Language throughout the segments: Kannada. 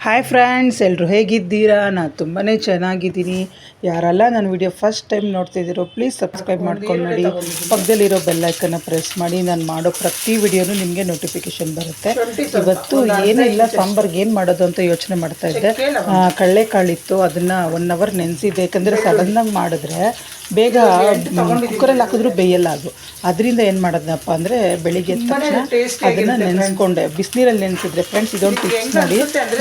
ಹಾಯ್ ಫ್ರೆಂಡ್ಸ್, ಎಲ್ಲರೂ ಹೇಗಿದ್ದೀರಾ? ನಾನು ತುಂಬಾ ಚೆನ್ನಾಗಿದ್ದೀನಿ. ಯಾರೆಲ್ಲ ನನ್ನ ವಿಡಿಯೋ ಫಸ್ಟ್ ಟೈಮ್ ನೋಡ್ತಿದ್ದೀರೋ ಪ್ಲೀಸ್ ಸಬ್ಸ್ಕ್ರೈಬ್ ಮಾಡ್ಕೊಂಡು ನೋಡಿ, ಪಕ್ಕದಲ್ಲಿರೋ ಬೆಲ್ಲೈಕನ್ನ ಪ್ರೆಸ್ ಮಾಡಿ. ನಾನು ಮಾಡೋ ಪ್ರತಿ ವಿಡಿಯೋನು ನಿಮಗೆ ನೋಟಿಫಿಕೇಶನ್ ಬರುತ್ತೆ. ಇವತ್ತು ಏನಿಲ್ಲ, ಸಾಂಬಾರ್ಗೆ ಏನು ಮಾಡೋದು ಅಂತ ಯೋಚನೆ ಮಾಡ್ತಾಯಿದ್ದೆ. ಕಡಲೆಕಾಳಿತ್ತು, ಅದನ್ನು 1 ಅವರ್ ನೆನೆಸಿದ್ದೆ. ಯಾಕಂದರೆ ಸಡನ್ನಾಗಿ ಮಾಡಿದ್ರೆ ಬೇಗ ಕುಕ್ಕರಲ್ಲಿ ಹಾಕಿದ್ರೂ ಬೇಯಲ್ಲ ಅದು. ಅದರಿಂದ ಏನು ಮಾಡೋದಪ್ಪ ಅಂದರೆ ಬೆಳಿಗ್ಗೆ ಎದ್ದ ತಕ್ಷಣ ಅದನ್ನು ನೆನೆಸ್ಕೊಂಡೆ. ಬಿಸಿನೀರಲ್ಲಿ ನೆನೆಸಿದ್ರೆ ಫ್ರೆಂಡ್ಸ್, ಇದೊಂದು ಟಿಪ್ಸ್ ಮಾಡಿ.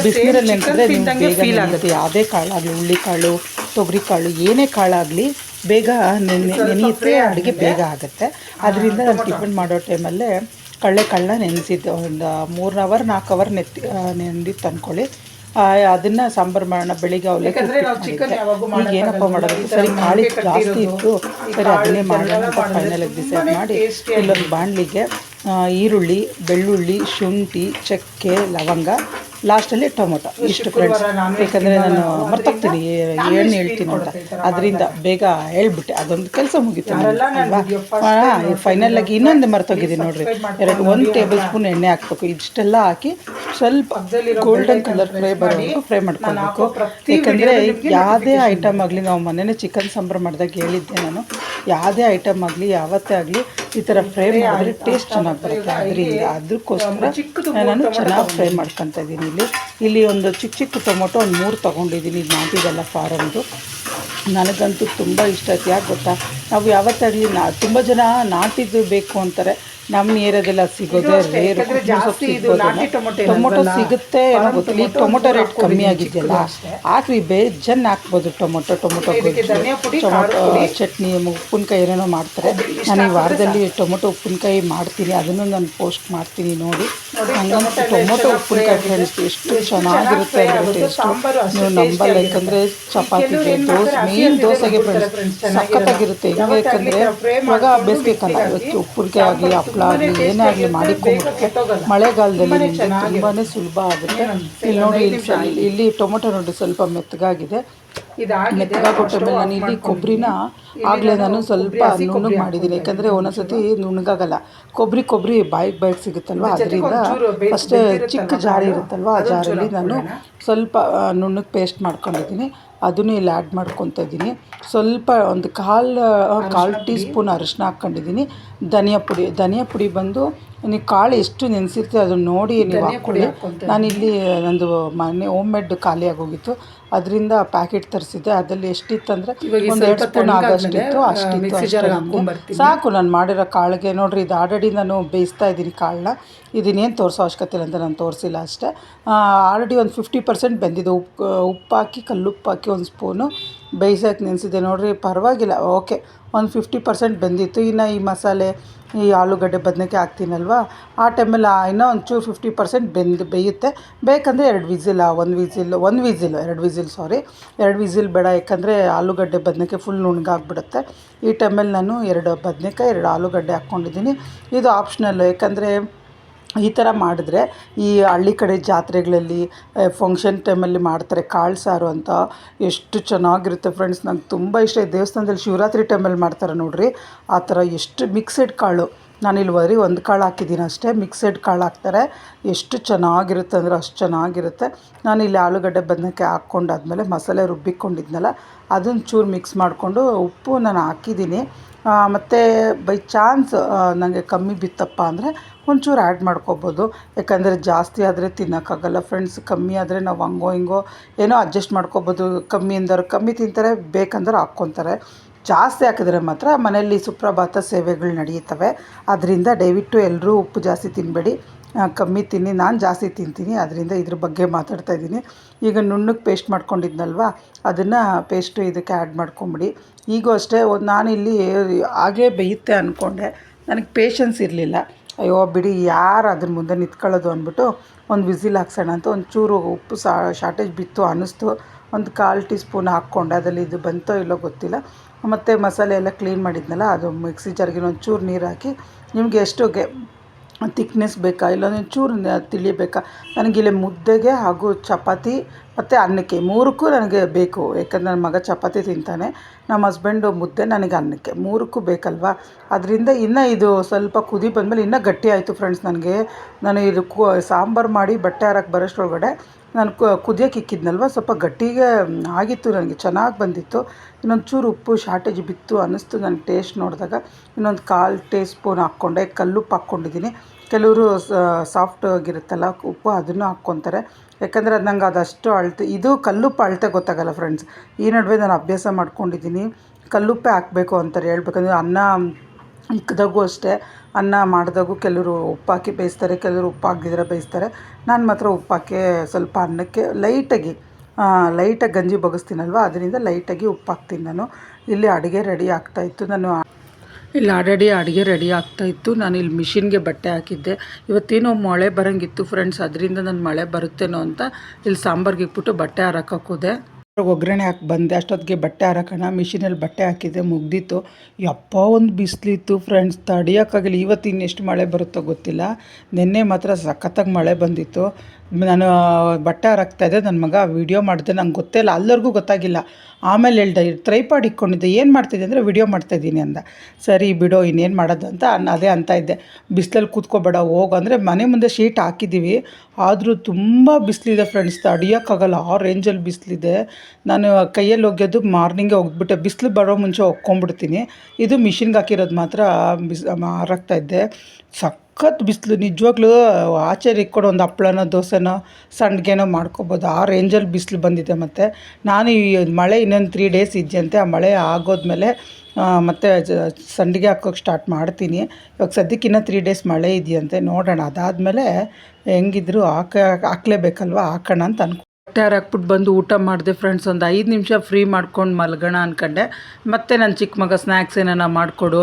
ಬಿಸಿನೀರಲ್ಲಿ ನೆನೆಸಿದ್ರೆ ನೀವು ಬೇಗ ನೆನೆಯುತ್ತೆ. ಯಾವುದೇ ಕಾಳಾಗಲಿ, ಹುಳ್ಳಿಕಾಳು, ತೊಗರಿಕಾಳು, ಏನೇ ಕಾಳಾಗಲಿ ಬೇಗ ನೆನೆಯುತ್ತೆ, ಅಡುಗೆ ಬೇಗ ಆಗುತ್ತೆ. ಅದರಿಂದ ನಾನು ಟಿಫನ್ ಮಾಡೋ ಟೈಮಲ್ಲೇ ಕಡಲೆಕಾಳನ್ನ ನೆನೆಸಿದ್ದೆ. ಒಂದು 3 ಅವರ್ 4 ಅವರ್ ನೆಂದಿತ್ತು ಅಂದ್ಕೊಳ್ಳಿ. ಅದನ್ನು ಸಾಂಬಾರು ಮಾಡೋಣ. ಬೆಳಿಗ್ಗೆ ಅವಲಕ್ಕಿ ಈಗ ಏನಪ್ಪ ಮಾಡೋದು, ಸರಿ ಕಾಳಿ ಜಾಸ್ತಿ ಇತ್ತು, ಸರಿ ಅದನ್ನೇ ಮಾಡೋಣ ಅಂತ ಫೈನಲಾಗಿ ಡಿಸೈಡ್ ಮಾಡಿ ಇಲ್ಲೊಂದು ಬಾಣಲಿಗೆ ಈರುಳ್ಳಿ, ಬೆಳ್ಳುಳ್ಳಿ, ಶುಂಠಿ, ಚಕ್ಕೆ, ಲವಂಗ, ಲಾಸ್ಟಲ್ಲಿ ಟೊಮೊಟೊ ಇಷ್ಟು ಫ್ರೆಂಡ್ಸ್. ಯಾಕಂದರೆ ನಾನು ಮರ್ತೋಗ್ತೀನಿ ಏನು ಹೇಳ್ತೀನಿ ಅಂತ, ಅದರಿಂದ ಬೇಗ ಹೇಳ್ಬಿಟ್ಟೆ. ಅದೊಂದು ಕೆಲಸ ಮುಗೀತು ಅಲ್ವಾ. ಫೈನಲಾಗಿ ಇನ್ನೊಂದು ಮರ್ತೋಗಿದ್ದೀನಿ ನೋಡಿರಿ. 1 ಟೇಬಲ್ ಸ್ಪೂನ್ ಎಣ್ಣೆ ಹಾಕ್ಬೇಕು. ಇಷ್ಟೆಲ್ಲ ಹಾಕಿ ಸ್ವಲ್ಪ ಗೋಲ್ಡನ್ ಕಲರ್ ಫ್ರೈ ಮಾಡ್ಕೊಳ್ಬೇಕು. ಯಾಕಂದರೆ ಯಾವುದೇ ಐಟಮ್ ಆಗಲಿ, ನಾವು ಮೊನ್ನೆ ಚಿಕನ್ ಸಾಂಬಾರು ಮಾಡಿದಾಗ ಹೇಳಿದ್ದೆ ನಾನು, ಯಾವುದೇ ಐಟಮ್ ಆಗಲಿ ಯಾವತ್ತೇ ಆಗಲಿ ಈ ಥರ ಫ್ರೈ ಮಾಡಿದ್ರೆ ಟೇಸ್ಟ್ ಚೆನ್ನಾಗಿ ಬರುತ್ತೆ. ಅದಕ್ಕೋಸ್ಕರ ನಾನು ಚೆನ್ನಾಗಿ ಫ್ರೈ ಮಾಡ್ಕೊತಾ ಇದ್ದೀನಿ. ಇಲ್ಲಿ ಒಂದು ಚಿಕ್ಕ ಟೊಮೊಟೊ ಒಂದು 3 ತೊಗೊಂಡಿದ್ದೀನಿ. ಇದು ನಾಟಿದೆಲ್ಲ ಫಾರಮ್ದು. ನನಗಂತೂ ತುಂಬ ಇಷ್ಟ ಆಯ್ತು. ಯಾಕೆ ಗೊತ್ತಾ, ನಾವು ಯಾವತ್ತಾಗಲಿ ತುಂಬ ಜನ ನಾಟಿದ್ದು ಬೇಕು ಅಂತಾರೆ. ನಮ್ಮ ಏರಿಯಾದೆಲ್ಲ ಸಿಗೋದೇ ರೇರು. ಟೊಮೊಟೊ ಸಿಗುತ್ತೆ ಏನೋ ಗೊತ್ತಿಲ್ಲ. ಈಗ ಟೊಮೊಟೊ ರೇಟ್ ಕಮ್ಮಿ ಆಗಿದೆಯಲ್ಲ, ಹಾಕ್ರಿ ಬೇಜನ್ ಹಾಕ್ಬೋದು. ಟೊಮೊಟೊ ಚಟ್ನಿ, ಉಪ್ಪಿನಕಾಯಿ ಏನೇನೋ ಮಾಡ್ತಾರೆ. ನಾನು ಈ ವಾರದಲ್ಲಿ ಟೊಮೊಟೊ ಉಪ್ಪಿನಕಾಯಿ ಮಾಡ್ತೀನಿ, ಅದನ್ನು ನಾನು ಪೋಸ್ಟ್ ಮಾಡ್ತೀನಿ ನೋಡಿ. ಹಂಗಂತೂ ಟೊಮೊಟೊ ಉಪ್ಪಿನಕಾಯಿ ಫ್ರೆಂಡ್ಸ್ ಎಷ್ಟು ಚೆನ್ನಾಗಿರುತ್ತೆ ಅಂದರೆ ಟೇಸ್ಟು ನೀವು ನಂಬಲ್ಲ. ಯಾಕಂದರೆ ಚಪಾತಿಗೆ, ದೋಸೆಗೆ ಫ್ರೆಂಡ್ಸ್ ಸಖತ್ತಾಗಿರುತ್ತೆ. ಯಾಕಂದರೆ ಇವಾಗ ಬೇಸಿಗೆ ಕಾಲ, ಇವತ್ತು ಉಪ್ಪಿನಕಾಯಿ ಆಗಲಿ, ಹಪ್ಪಳ ಆಗಲಿ, ಏನೇ ಆಗಲಿ ಮಾಡಿಕೊಂಡ್ಬಿಟ್ರೆ ಮಳೆಗಾಲದಲ್ಲಿ ನಿಮಗೆ ತುಂಬಾ ಸುಲಭ ಆಗುತ್ತೆ. ಇಲ್ಲಿ ನೋಡಿ, ಇಲ್ಲಿ ಟೊಮೊಟೊ ನೋಡಿ ಸ್ವಲ್ಪ ಮೆತ್ತಗಾಗಿದೆ. ಮೆತ್ತಗಾಗೊಟ್ಟಮೇಲೆ ನಾನು ಇಲ್ಲಿ ಕೊಬ್ಬರಿನ ಆಗಲೇ ನಾನು ಸ್ವಲ್ಪ ನುಣ್ಣಗೆ ಮಾಡಿದ್ದೀನಿ. ಯಾಕಂದರೆ ಒಂದೊಂದ್ಸತಿ ನುಣ್ಣಗಾಗಲ್ಲ. ಕೊಬ್ಬರಿ ಬಾಯಿಗೆ ಸಿಗುತ್ತಲ್ವ, ಅದರಿಂದ ಫಸ್ಟೇ ಚಿಕ್ಕ ಜಾರಿ ಇರುತ್ತಲ್ವ, ಆ ಜಾರಲ್ಲಿ ನಾನು ಸ್ವಲ್ಪ ನುಣ್ಣಗೆ ಪೇಸ್ಟ್ ಮಾಡ್ಕೊಂಡಿದ್ದೀನಿ. ಅದನ್ನು ಇಲ್ಲಿ ಆ್ಯಡ್ ಮಾಡ್ಕೊತಾ ಇದ್ದೀನಿ. ಸ್ವಲ್ಪ ಒಂದು ಕಾಲು ಟೀ ಸ್ಪೂನ್ ಅರಿಶಿನ ಹಾಕ್ಕೊಂಡಿದ್ದೀನಿ. ಧನಿಯಾ ಪುಡಿ ಬಂದು ನೀವು ಕಾಳು ಎಷ್ಟು ನೆನೆಸಿರ್ತೀವಿ ಅದನ್ನು ನೋಡಿ ನೀವು ಹಾಕ್ಕೊಳ್ಳಿ. ನಾನಿಲ್ಲಿ ನಂದು ಮನೆ ಹೋಮ್ ಮೇಡ್ ಖಾಲಿ ಆಗೋಗಿತ್ತು, ಅದರಿಂದ ಪ್ಯಾಕೆಟ್ ತರಿಸಿದ್ದೆ. ಅದರಲ್ಲಿ ಎಷ್ಟಿತ್ತಂದರೆ 1-2 ಸ್ಪೂನ್ ಆಗೋಷ್ಟಿತ್ತು. ಅಷ್ಟಿತ್ತು ಸಾಕು. ನಾನು ಮಾಡಿರೋ ಕಾಳಿಗೆ ನೋಡಿರಿ, ಇದು ಆಲ್ರೆಡಿ ನಾನು ಬೇಯಿಸ್ತಾ ಇದ್ದೀನಿ ಕಾಳನ್ನ. ಇದನ್ನೇನು ತೋರಿಸೋ ಅವಶ್ಯಕತೆ ಇಲ್ಲ ಅಂತ ನಾನು ತೋರಿಸಿಲ್ಲ ಅಷ್ಟೇ. ಆಲ್ರೆಡಿ ಒಂದು 50% ಬೆಂದಿದೆ. ಉಪ್ಪು ಹಾಕಿ, ಕಲ್ಲುಪ್ಪು ಹಾಕಿ 1 ಸ್ಪೂನು ಬೇಯಿಸೋಕೆ ನೆನೆಸಿದ್ದೆ ನೋಡಿರಿ. ಪರವಾಗಿಲ್ಲ, ಓಕೆ, ಒಂದು 50% ಬೆಂದಿತ್ತು. ಇನ್ನು ಈ ಮಸಾಲೆ, ಈ ಆಲೂಗಡ್ಡೆ ಬದನೆಕಾಯಿ ಹಾಕ್ತೀನಲ್ವ, ಆ ಟೈಮಲ್ಲಿ ಇನ್ನೂ ಒಂಚೂರು 50% ಬೇಯುತ್ತೆ. ಬೇಕಂದರೆ 2 ವಿಸಿಲ್, 2 ವಿಸಿಲ್ ಬೇಡ. ಯಾಕಂದರೆ ಆಲೂಗಡ್ಡೆ ಬದನೆಕಾಯಿ ಫುಲ್ ನುಣ್ಣಗಾಗ್ಬಿಡುತ್ತೆ. ಈ ಟೈಮಲ್ಲಿ ನಾನು 2 ಬದನೆಕಾಯಿ, 2 ಆಲೂಗಡ್ಡೆ ಹಾಕ್ಕೊಂಡಿದ್ದೀನಿ. ಇದು ಆಪ್ಷನಲ್ಲು. ಯಾಕಂದರೆ ಈ ಥರ ಮಾಡಿದ್ರೆ ಈ ಹಳ್ಳಿ ಕಡೆ ಜಾತ್ರೆಗಳಲ್ಲಿ, ಫಂಕ್ಷನ್ ಟೈಮಲ್ಲಿ ಮಾಡ್ತಾರೆ ಕಾಳು ಸಾರು ಅಂತ, ಎಷ್ಟು ಚೆನ್ನಾಗಿರುತ್ತೆ ಫ್ರೆಂಡ್ಸ್. ನಂಗೆ ತುಂಬ ಇಷ್ಟ. ದೇವಸ್ಥಾನದಲ್ಲಿ ಶಿವರಾತ್ರಿ ಟೈಮಲ್ಲಿ ಮಾಡ್ತಾರೆ ನೋಡಿರಿ, ಆ ಥರ ಎಷ್ಟು ಮಿಕ್ಸೆಡ್ ಕಾಳು. ನಾನಿಲ್ಲಿ ಬರೀ 1 ಕಾಳು ಹಾಕಿದ್ದೀನಿ ಅಷ್ಟೇ. ಮಿಕ್ಸೆಡ್ ಕಾಳು ಹಾಕ್ತಾರೆ, ಎಷ್ಟು ಚೆನ್ನಾಗಿರುತ್ತೆ ಅಂದರೆ ಅಷ್ಟು ಚೆನ್ನಾಗಿರುತ್ತೆ. ನಾನಿಲ್ಲಿ ಆಲೂಗಡ್ಡೆ ಬದನೆಕಾಯಿ ಹಾಕ್ಕೊಂಡಾದ್ಮೇಲೆ ಮಸಾಲೆ ರುಬ್ಬಿಕೊಂಡಿದ್ನಲ್ಲ, ಅದನ್ನು ಚೂರು ಮಿಕ್ಸ್ ಮಾಡಿಕೊಂಡು ಉಪ್ಪು ನಾನು ಹಾಕಿದ್ದೀನಿ. ಮತ್ತು ಬೈ ಚಾನ್ಸ್ ನನಗೆ ಕಮ್ಮಿ ಬಿತ್ತಪ್ಪ ಅಂದರೆ ಒಂಚೂರು ಆ್ಯಡ್ ಮಾಡ್ಕೊಬೋದು. ಯಾಕಂದರೆ ಜಾಸ್ತಿ ಆದರೆ ತಿನ್ನೋಕ್ಕಾಗಲ್ಲ ಫ್ರೆಂಡ್ಸ್. ಕಮ್ಮಿ ಆದರೆ ನಾವು ಹಂಗೋ ಹಿಂಗೋ ಏನೋ ಅಡ್ಜಸ್ಟ್ ಮಾಡ್ಕೊಬೋದು. ಕಮ್ಮಿ ತಿಂತಾರೆ, ಬೇಕಂದ್ರೆ ಹಾಕ್ಕೊತಾರೆ. ಜಾಸ್ತಿ ಹಾಕಿದ್ರೆ ಮಾತ್ರ ಮನೆಯಲ್ಲಿ ಸುಪ್ರಭಾತ ಸೇವೆಗಳು ನಡೆಯುತ್ತವೆ. ಅದರಿಂದ ದಯವಿಟ್ಟು ಎಲ್ಲರೂ ಉಪ್ಪು ಜಾಸ್ತಿ ತಿನ್ನಬೇಡಿ, ಕಮ್ಮಿ ತಿನ್ನಿ. ನಾನು ಜಾಸ್ತಿ ತಿಂತೀನಿ, ಅದರಿಂದ ಇದ್ರ ಬಗ್ಗೆ ಮಾತಾಡ್ತಾ ಇದ್ದೀನಿ. ಈಗ ನುಣ್ಣಗೆ ಪೇಸ್ಟ್ ಮಾಡ್ಕೊಂಡಿದ್ನಲ್ವ, ಅದನ್ನು ಪೇಸ್ಟು ಇದಕ್ಕೆ ಆ್ಯಡ್ ಮಾಡ್ಕೊಂಬಿಡಿ. ಈಗೂ ಅಷ್ಟೇ, ನಾನಿಲ್ಲಿ ಹಾಗೇ ಬೇಯುತ್ತೆ ಅಂದ್ಕೊಂಡೆ, ನನಗೆ ಪೇಷನ್ಸ್ ಇರಲಿಲ್ಲ. ಅಯ್ಯೋ ಬಿಡಿ, ಯಾರು ಅದ್ರ ಮುಂದೆ ನಿಂತ್ಕೊಳ್ಳೋದು ಅಂದ್ಬಿಟ್ಟು 1 ವಿಸಿಲ್ ಹಾಕ್ಸೋಣ ಅಂತ ಒಂಚೂರು ಉಪ್ಪು ಶಾರ್ಟೇಜ್ ಬಿತ್ತು ಅನ್ನಿಸ್ತು. ಒಂದು 1/4 ಟೀ ಸ್ಪೂನ್ ಹಾಕ್ಕೊಂಡೆ. ಅದರಲ್ಲಿ ಇದು ಬಂತೋ ಇಲ್ಲೋ ಗೊತ್ತಿಲ್ಲ. ಮತ್ತು ಮಸಾಲೆ ಎಲ್ಲ ಕ್ಲೀನ್ ಮಾಡಿದ್ನಲ್ಲ, ಅದು ಮಿಕ್ಸಿ ಜಾರ್ಗೆ ಒಂಚೂರು ನೀರು ಹಾಕಿ, ನಿಮಗೆ ಎಷ್ಟು ತಿಕ್ನೆಸ್ ಬೇಕಾ, ಇಲ್ಲ ಒಂಚೂರು ತಿಳಿಬೇಕಾ. ನನಗಿಲ್ಲಿ ಮುದ್ದೆಗೆ ಹಾಗೂ ಚಪಾತಿ ಮತ್ತು ಅನ್ನಕ್ಕೆ 3ಕ್ಕೂ ನನಗೆ ಬೇಕು. ಯಾಕಂದರೆ ನನ್ನ ಮಗ ಚಪಾತಿ ತಿಂತಾನೆ, ನಮ್ಮ ಹಸ್ಬೆಂಡು ಮುದ್ದೆ, ನನಗೆ ಅನ್ನಕ್ಕೆ 3ಕ್ಕೂ ಬೇಕಲ್ವ. ಅದರಿಂದ ಇನ್ನೂ ಇದು ಸ್ವಲ್ಪ ಕುದಿ ಬಂದಮೇಲೆ ಇನ್ನೂ ಗಟ್ಟಿ ಆಯಿತು ಫ್ರೆಂಡ್ಸ್. ನಾನು ಇದು ಸಾಂಬಾರು ಮಾಡಿ ಬಟ್ಟೆ ಹಾರಕ್ಕೆ ಬರೋಷ್ಟರೊಳಗಡೆ ನಾನು ಕುದಿಯೋಕೆ ಇಕ್ಕಿದ್ನಲ್ವ ಸ್ವಲ್ಪ ಗಟ್ಟಿಗೆ ಆಗಿತ್ತು, ನನಗೆ ಚೆನ್ನಾಗಿ ಬಂದಿತ್ತು. ಇನ್ನೊಂದು ಚೂರು ಉಪ್ಪು ಶಾರ್ಟೇಜ್ ಬಿತ್ತು ಅನ್ನಿಸ್ತು ನನಗೆ ಟೇಸ್ಟ್ ನೋಡಿದಾಗ. ಇನ್ನೊಂದು 1/4 ಟೀ ಸ್ಪೂನ್ ಹಾಕ್ಕೊಂಡೆ. ಕಲ್ಲುಪ್ಪು ಹಾಕ್ಕೊಂಡಿದ್ದೀನಿ. ಕೆಲವರು ಸಾಫ್ಟ್ ಆಗಿರುತ್ತಲ್ಲ ಉಪ್ಪು, ಅದನ್ನು ಹಾಕ್ಕೊತಾರೆ. ಯಾಕಂದರೆ ಅದು ನಂಗೆ ಅದಷ್ಟು ಅಳತೆ, ಇದು ಕಲ್ಲುಪ್ಪು ಅಳತೆ ಗೊತ್ತಾಗಲ್ಲ ಫ್ರೆಂಡ್ಸ್. ಈ ನಡುವೆ ನಾನು ಅಭ್ಯಾಸ ಮಾಡ್ಕೊಂಡಿದ್ದೀನಿ ಕಲ್ಲುಪ್ಪೇ ಹಾಕಬೇಕು ಅಂತಾರೆ. ಹೇಳ್ಬೇಕಂದ್ರೆ ಅನ್ನ ಇಕ್ಕಿದಾಗೂ ಅಷ್ಟೇ, ಅನ್ನ ಮಾಡಿದಾಗೂ ಕೆಲವರು ಉಪ್ಪು ಹಾಕಿ ಬೇಯಿಸ್ತಾರೆ, ಕೆಲವರು ಉಪ್ಪು ಹಾಕ್ದಿದ್ರೆ ಬೇಯಿಸ್ತಾರೆ. ನಾನು ಮಾತ್ರ ಉಪ್ಪು ಹಾಕಿ ಸ್ವಲ್ಪ ಅನ್ನಕ್ಕೆ ಲೈಟಾಗಿ ಗಂಜಿ ಬಗ್ಗಿಸ್ತೀನಲ್ವ, ಅದರಿಂದ ಲೈಟಾಗಿ ಉಪ್ಪು ಹಾಕ್ತೀನಿ ನಾನು. ಇಲ್ಲಿ ಅಡುಗೆ ರೆಡಿ ಆಗ್ತಾಯಿತ್ತು. ಇಲ್ಲಿ ಆಲ್ರೆಡಿ ಅಡುಗೆ ರೆಡಿ ಆಗ್ತಾಯಿತ್ತು. ನಾನು ಇಲ್ಲಿ ಮಿಷಿನ್ಗೆ ಬಟ್ಟೆ ಹಾಕಿದ್ದೆ. ಇವತ್ತೇನೋ ಮಳೆ ಬರೋಂಗಿತ್ತು ಫ್ರೆಂಡ್ಸ್, ಅದರಿಂದ ನಾನು ಮಳೆ ಬರುತ್ತೇನೋ ಅಂತ ಇಲ್ಲಿ ಸಾಂಬಾರ್ಗೆ ಇಕ್ಬಿಟ್ಟು ಬಟ್ಟೆ ಹಾರಕ್ಕೆ ಹೋದೆ. ಒಗ್ಗರಣೆ ಹಾಕಿ ಬಂದೆ. ಅಷ್ಟೊತ್ತಿಗೆ ಬಟ್ಟೆ ಹಾರಕೋಣ ಮಿಷಿನಲ್ಲಿ ಬಟ್ಟೆ ಹಾಕಿದ್ದೆ, ಮುಗ್ದಿತ್ತು. ಯಪ್ಪ ಒಂದು ಬಿಸಿಲಿತ್ತು ಫ್ರೆಂಡ್ಸ್, ತಡಿಯೋಕ್ಕಾಗಲಿ. ಇವತ್ತು ಇನ್ನೆಷ್ಟು ಮಳೆ ಬರುತ್ತೋ ಗೊತ್ತಿಲ್ಲ. ನಿನ್ನೆ ಮಾತ್ರ ಸಖತ್ತಾಗಿ ಮಳೆ ಬಂದಿತ್ತು. ನಾನು ಬಟ್ಟೆ ಹಾರಾಕ್ತಾಯಿದ್ದೆ, ನನ್ನ ಮಗ ವಿಡಿಯೋ ಮಾಡಿದೆ, ನಂಗೆ ಗೊತ್ತೇ ಇಲ್ಲ, ಅಲ್ಲರಿಗೂ ಗೊತ್ತಾಗಿಲ್ಲ. ಆಮೇಲೆ ಹೇಳ್ದೆ ಟ್ರೈಪಾಡ್ ಇಟ್ಕೊಂಡಿದ್ದೆ, ಏನು ಮಾಡ್ತಿದ್ದೆ ಅಂದರೆ ವಿಡಿಯೋ ಮಾಡ್ತಾಯಿದ್ದೀನಿ ಅಂದ. ಸರಿ ಬಿಡೋ ಇನ್ನೇನು ಮಾಡೋದು ಅಂತ ಅದೇ ಅಂತ ಇದ್ದೆ. ಬಿಸಿಲಲ್ಲಿ ಕೂತ್ಕೋಬೇಡ ಹೋಗು ಅಂದರೆ ಮನೆ ಮುಂದೆ ಶೀಟ್ ಹಾಕಿದ್ದೀವಿ, ಆದರೂ ತುಂಬ ಬಿಸಿಲಿದೆ ಫ್ರೆಂಡ್ಸ್, ತಡಿಯೋಕ್ಕಾಗಲ್ಲ, ಆ ರೇಂಜಲ್ಲಿ ಬಿಸಿಲಿದೆ. ನಾನು ಕೈಯಲ್ಲಿ ಒಗೆಯೋದು ಮಾರ್ನಿಂಗೇ ಒಗ್ಬಿಟ್ಟೆ, ಬಿಸಿಲು ಬರೋ ಮುಂಚೆ ಒಕ್ಕೊಂಬಿಡ್ತೀನಿ. ಇದು ಮಿಷಿನ್ಗೆ ಹಾಕಿರೋದು ಮಾತ್ರ ಹಾರಾಕ್ತಾಯಿದ್ದೆ. ಸಖತ್ ಬಿಸಿಲು ನಿಜವಾಗ್ಲೂ. ಆಚೆ ಇಕ್ಕೊಂಡು ಒಂದು ಹಪ್ಳನೋ ದೋಸೆನೋ ಸಂಡಿಗೆನೋ ಮಾಡ್ಕೊಬೋದು, ಆ ರೇಂಜಲ್ಲಿ ಬಿಸಿಲು ಬಂದಿದೆ. ಮತ್ತು ನಾನು ಈ ಮಳೆ ಇನ್ನೊಂದು 3 ಡೇಸ್ ಇದೆಯಂತೆ, ಆ ಮಳೆ ಆಗೋದ್ಮೇಲೆ ಮತ್ತು ಸಂಡಿಗೆ ಹಾಕೋಕ್ಕೆ ಸ್ಟಾರ್ಟ್ ಮಾಡ್ತೀನಿ. ಇವಾಗ ಸದ್ಯಕ್ಕೆ ಇನ್ನೂ 3 ಡೇಸ್ ಮಳೆ ಇದೆಯಂತೆ, ನೋಡೋಣ. ಅದಾದಮೇಲೆ ಹೆಂಗಿದ್ರು ಹಾಕ್ಲೇಬೇಕಲ್ವ, ಹಾಕೋಣ ಅಂತ ಬಟ್ಟೆ ಹಾಕ್ಬಿಟ್ಟು ಬಂದು ಊಟ ಮಾಡಿದೆ ಫ್ರೆಂಡ್ಸ್. ಒಂದು 5 ನಿಮಿಷ ಫ್ರೀ ಮಾಡ್ಕೊಂಡು ಮಲ್ಗೋಣ ಅಂದ್ಕೊಂಡೆ. ಮತ್ತು ನನ್ನ ಚಿಕ್ಕ ಮಗ ಸ್ನ್ಯಾಕ್ಸ್ ಏನಾರ ಮಾಡಿಕೊಡು,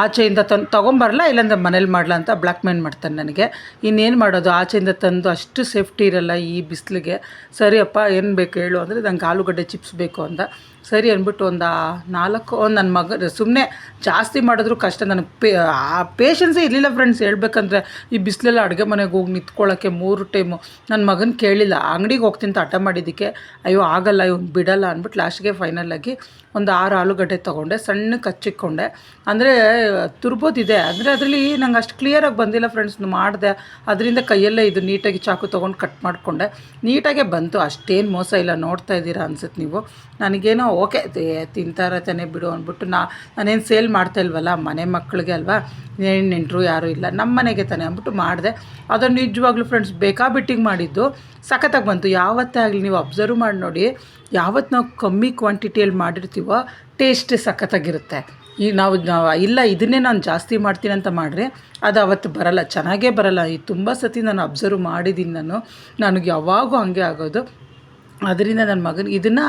ಆಚೆಯಿಂದ ತೊಗೊಂಬರಲ್ಲ, ಇಲ್ಲಾಂದ್ರೆ ಮನೇಲಿ ಮಾಡಲ ಅಂತ ಬ್ಲ್ಯಾಕ್ ಮೇಲ್ ಮಾಡ್ತಾನೆ ನನಗೆ. ಇನ್ನೇನು ಮಾಡೋದು, ಆಚೆಯಿಂದ ತಂದು ಅಷ್ಟು ಸೇಫ್ಟಿ ಇರಲ್ಲ ಈ ಬಿಸಿಲಿಗೆ. ಸರಿಯಪ್ಪ ಏನು ಬೇಕು ಹೇಳು ಅಂದರೆ ನಂಗೆ ಆಲೂಗಡ್ಡೆ ಚಿಪ್ಸ್ ಬೇಕು ಅಂದ. ಸರಿ ಅಂದ್ಬಿಟ್ಟು ಒಂದು 4 ನನ್ನ ಮಗ ಸುಮ್ಮನೆ ಜಾಸ್ತಿ ಮಾಡಿದ್ರು ಕಷ್ಟ. ನನಗೆ ಪೇಷನ್ಸೇ ಇರಲಿಲ್ಲ ಫ್ರೆಂಡ್ಸ್. ಹೇಳ್ಬೇಕಂದ್ರೆ ಈ ಬಿಸಿಲೆಲ್ಲ ಅಡುಗೆ ಮನೆಗೆ ಹೋಗಿ ನಿಂತ್ಕೊಳ್ಳೋಕ್ಕೆ 3 ಟೈಮು ನನ್ನ ಮಗನ ಕೇಳಿಲ್ಲ, ಅಂಗಡಿಗೆ ಹೋಗ್ತೀನಿ ಅಂತ ಹಠ ಮಾಡಿದ್ದಕ್ಕೆ ಅಯ್ಯೋ ಆಗಲ್ಲ ಇವ್ನು ಬಿಡಲ್ಲ ಅಂದ್ಬಿಟ್ಟು ಲಾಸ್ಟ್ಗೆ ಫೈನಲಾಗಿ ಒಂದು 6 ಆಲೂಗಡ್ಡೆ ತೊಗೊಂಡೆ, ಸಣ್ಣಕ್ಕೆ ಹಚ್ಚಿಕ್ಕೊಂಡೆ. ಅಂದರೆ ತುರ್ಬೋದಿದೆ ಅಂದರೆ ಅದರಲ್ಲಿ ನಂಗೆ ಅಷ್ಟು ಕ್ಲಿಯರಾಗಿ ಬಂದಿಲ್ಲ ಫ್ರೆಂಡ್ಸ್, ಮಾಡಿದೆ. ಅದರಿಂದ ಕೈಯಲ್ಲೇ ಇದು ನೀಟಾಗಿ ಚಾಕು ತೊಗೊಂಡು ಕಟ್ ಮಾಡಿಕೊಂಡೆ, ನೀಟಾಗೆ ಬಂತು. ಅಷ್ಟೇನು ಮೋಸ ಇಲ್ಲ, ನೋಡ್ತಾ ಇದ್ದೀರಾ ಅನ್ಸುತ್ತೆ ನೀವು. ನನಗೇನೋ ಓಕೆ ತಿಂತಾರೆ ತಾನೆ ಬಿಡು ಅಂದ್ಬಿಟ್ಟು ನಾನೇನು ಸೇಲ್ ಮಾಡ್ತಾ ಇಲ್ವಲ್ಲ, ಮನೆ ಮಕ್ಕಳಿಗೆ ಅಲ್ವಾ, ನೆಂಟರು ಯಾರೂ ಇಲ್ಲ, ನಮ್ಮ ಮನೆಗೆ ತಾನೆ ಅಂದ್ಬಿಟ್ಟು ಮಾಡಿದೆ. ಅದನ್ನು ನಿಜವಾಗ್ಲೂ ಫ್ರೆಂಡ್ಸ್ ಬೇಕಾಬಿಟ್ಟಿಗೆ ಮಾಡಿದ್ದು ಸಖತ್ತಾಗಿ ಬಂತು. ಯಾವತ್ತೇ ಆಗಲಿ ನೀವು ಅಬ್ಸರ್ವ್ ಮಾಡಿ ನೋಡಿ, ಯಾವತ್ತು ನಾವು ಕಮ್ಮಿ ಕ್ವಾಂಟಿಟಿಯಲ್ಲಿ ಮಾಡಿರ್ತೀವೋ ಟೇಸ್ಟ್ ಸಖತ್ತಾಗಿರುತ್ತೆ. ಈಗ ನಾವು ಇಲ್ಲ ಇದನ್ನೇ ನಾನು ಜಾಸ್ತಿ ಮಾಡ್ತೀನಿ ಅಂತ ಮಾಡಿದ್ರೆ ಅದು ಅವತ್ತು ಬರಲ್ಲ, ಚೆನ್ನಾಗೇ ಬರಲ್ಲ. ಈ ತುಂಬ ಸತಿ ನಾನು ಅಬ್ಸರ್ವ್ ಮಾಡಿದ್ದೀನಿ. ನನಗೆ ಯಾವಾಗೂ ಹಂಗೆ ಆಗೋದು. ಅದರಿಂದ ನನ್ನ ಮಗನಿಗೆ ಇದನ್ನು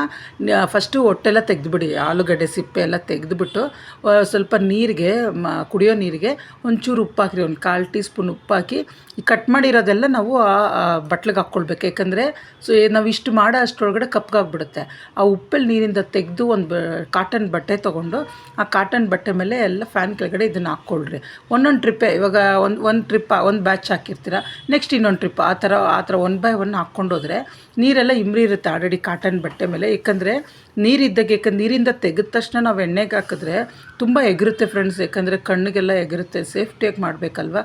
ಫಸ್ಟು ಹೊಟ್ಟೆಲ್ಲ ತೆಗೆದುಬಿಡಿ, ಆಲೂಗಡ್ಡೆ ಸಿಪ್ಪೆ ಎಲ್ಲ ತೆಗೆದುಬಿಟ್ಟು ಸ್ವಲ್ಪ ನೀರಿಗೆ ಕುಡಿಯೋ ನೀರಿಗೆ ಒಂಚೂರು ಉಪ್ಪು ಹಾಕಿರಿ, ಒಂದು 1/4 ಟೀ ಸ್ಪೂನ್ ಉಪ್ಪು ಹಾಕಿ ಈ ಕಟ್ ಮಾಡಿರೋದೆಲ್ಲ ನಾವು ಬಟ್ಲಿಗೆ ಹಾಕ್ಕೊಳ್ಬೇಕು. ಯಾಕಂದರೆ ನಾವು ಇಷ್ಟು ಮಾಡೋ ಅಷ್ಟರೊಳಗಡೆ ಕಪ್ಗಾಗ್ಬಿಡುತ್ತೆ. ಆ ಉಪ್ಪಲ್ಲಿ ನೀರಿಂದ ತೆಗೆದು ಒಂದು ಕಾಟನ್ ಬಟ್ಟೆ ತೊಗೊಂಡು ಆ ಕಾಟನ್ ಬಟ್ಟೆ ಮೇಲೆ ಎಲ್ಲ ಫ್ಯಾನ್ ಕೆಳಗಡೆ ಇದನ್ನು ಹಾಕ್ಕೊಳ್ರಿ. ಒಂದೊಂದು ಟ್ರಿಪ್ಪೇ, ಇವಾಗ ಒಂದು ಟ್ರಿಪ್ ಒಂದು ಬ್ಯಾಚ್ ಹಾಕಿರ್ತೀರ, ನೆಕ್ಸ್ಟ್ ಇನ್ನೊಂದು ಟ್ರಿಪ್, ಆ ಥರ 1 ಬೈ 1 ಹಾಕ್ಕೊಂಡೋದ್ರೆ ನೀರೆಲ್ಲ ಇರುತ್ತೆ ಆಲ್ರೆಡಿ ಕಾಟನ್ ಬಟ್ಟೆ ಮೇಲೆ. ಯಾಕಂದರೆ ನೀರಿದ್ದಾಗ, ಯಾಕಂದ್ರೆ ನೀರಿಂದ ತೆಗೆದ ತಕ್ಷಣ ನಾವು ಎಣ್ಣೆಗೆ ಹಾಕಿದ್ರೆ ತುಂಬ ಎಗರುತ್ತೆ ಫ್ರೆಂಡ್ಸ್. ಯಾಕಂದರೆ ಕಣ್ಣಿಗೆಲ್ಲ ಎಗರುತ್ತೆ, ಸೇಫ್ಟಿಯಾಗಿ ಮಾಡಬೇಕಲ್ವ.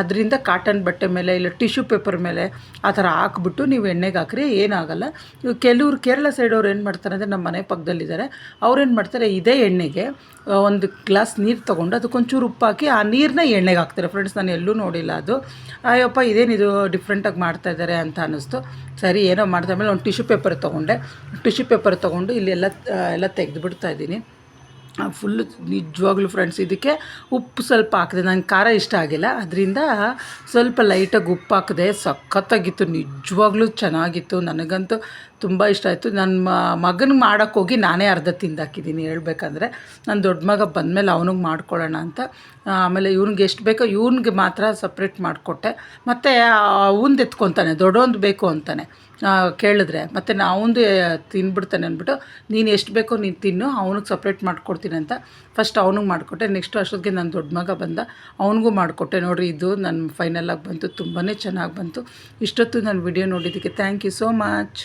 ಅದರಿಂದ ಕಾಟನ್ ಬಟ್ಟೆ ಮೇಲೆ ಇಲ್ಲ ಟಿಶ್ಯೂ ಪೇಪರ್ ಮೇಲೆ ಆ ಥರ ಹಾಕ್ಬಿಟ್ಟು ನೀವು ಎಣ್ಣೆಗೆ ಹಾಕ್ರಿ, ಏನಾಗಲ್ಲ. ಕೆಲವರು ಕೇರಳ ಸೈಡವ್ರು ಏನು ಮಾಡ್ತಾರೆ ಅಂದರೆ, ನಮ್ಮ ಮನೆ ಪಕ್ಕದಲ್ಲಿದ್ದಾರೆ, ಅವ್ರೇನು ಮಾಡ್ತಾರೆ, ಇದೇ ಎಣ್ಣೆಗೆ 1 ಗ್ಲಾಸ್ ನೀರು ತೊಗೊಂಡು ಅದಕ್ಕೊಂಚೂರು ಉಪ್ಪು ಹಾಕಿ ಆ ನೀರನ್ನ ಎಣ್ಣೆಗೆ ಹಾಕ್ತಾರೆ ಫ್ರೆಂಡ್ಸ್. ನಾನು ಎಲ್ಲೂ ನೋಡಿಲ್ಲ ಅದು. ಅಯ್ಯಪ್ಪ ಇದೇನಿದು ಡಿಫ್ರೆಂಟಾಗಿ ಮಾಡ್ತಾಯಿದ್ದಾರೆ ಅಂತ ಅನ್ನಿಸ್ತು. ಸರಿ ಏನೋ ಮಾಡ್ತಾ ಮೇಲೆ ಒಂದು ಟಿಶ್ಯೂ ಪೇಪರ್ ತೊಗೊಂಡೆ. ಟಿಶ್ಯೂ ಪೇಪರ್ ತೊಗೊಂಡು ಇಲ್ಲಿ ಎಲ್ಲ ತೆಗೆದುಬಿಡ್ತಾ ಇದ್ದೀನಿ ಫುಲ್ಲು. ನಿಜವಾಗ್ಲೂ ಫ್ರೆಂಡ್ಸ್ ಇದಕ್ಕೆ ಉಪ್ಪು ಸ್ವಲ್ಪ ಹಾಕಿದೆ, ನನಗೆ ಖಾರ ಇಷ್ಟ ಆಗಿಲ್ಲ, ಅದರಿಂದ ಸ್ವಲ್ಪ ಲೈಟಾಗಿ ಉಪ್ಪು ಹಾಕಿದೆ. ಸಖತ್ತಾಗಿತ್ತು, ನಿಜವಾಗ್ಲೂ ಚೆನ್ನಾಗಿತ್ತು, ನನಗಂತೂ ತುಂಬ ಇಷ್ಟ ಆಯಿತು. ನನ್ನ ಮಗನಿಗೆ ಮಾಡೋಕ್ಕೋಗಿ ನಾನೇ ಅರ್ಧ ತಿಂದಾಕಿದ್ದೀನಿ ಹೇಳ್ಬೇಕಂದ್ರೆ. ನನ್ನ ದೊಡ್ಡ ಮಗ ಬಂದಮೇಲೆ ಅವನಿಗೆ ಮಾಡ್ಕೊಳ್ಳೋಣ ಅಂತ. ಆಮೇಲೆ ಇವ್ನಿಗೆ ಎಷ್ಟು ಬೇಕೋ ಇವ್ನಿಗೆ ಮಾತ್ರ ಸಪ್ರೇಟ್ ಮಾಡಿಕೊಟ್ಟೆ. ಮತ್ತು ಅವಂದು ಎತ್ಕೊತಾನೆ, ದೊಡ್ಡೊಂದು ಬೇಕು ಅಂತಾನೆ ಕೇಳಿದ್ರೆ, ಮತ್ತು ಅವಂದು ತಿನ್ಬಿಡ್ತಾನೆ ಅಂದ್ಬಿಟ್ಟು ನೀನು ಎಷ್ಟು ಬೇಕೋ ನೀನು ತಿನ್ನು, ಅವ್ನಿಗೆ ಸಪ್ರೇಟ್ ಮಾಡಿಕೊಡ್ತೀನಿ ಅಂತ ಫಸ್ಟ್ ಅವ್ನಿಗೆ ಮಾಡಿಕೊಟ್ಟೆ. ನೆಕ್ಸ್ಟ್ ಅಷ್ಟೊತ್ತಿಗೆ ನನ್ನ ದೊಡ್ಡ ಮಗ ಬಂದ, ಅವನಿಗೂ ಮಾಡಿಕೊಟ್ಟೆ. ನೋಡಿರಿ ಇದು ನನ್ನ ಫೈನಲಾಗಿ ಬಂತು, ತುಂಬಾ ಚೆನ್ನಾಗಿ ಬಂತು. ಇಷ್ಟೊತ್ತು ನನ್ನ ವಿಡಿಯೋ ನೋಡಿದ್ದಕ್ಕೆ ಥ್ಯಾಂಕ್ ಯು ಸೋ ಮಚ್.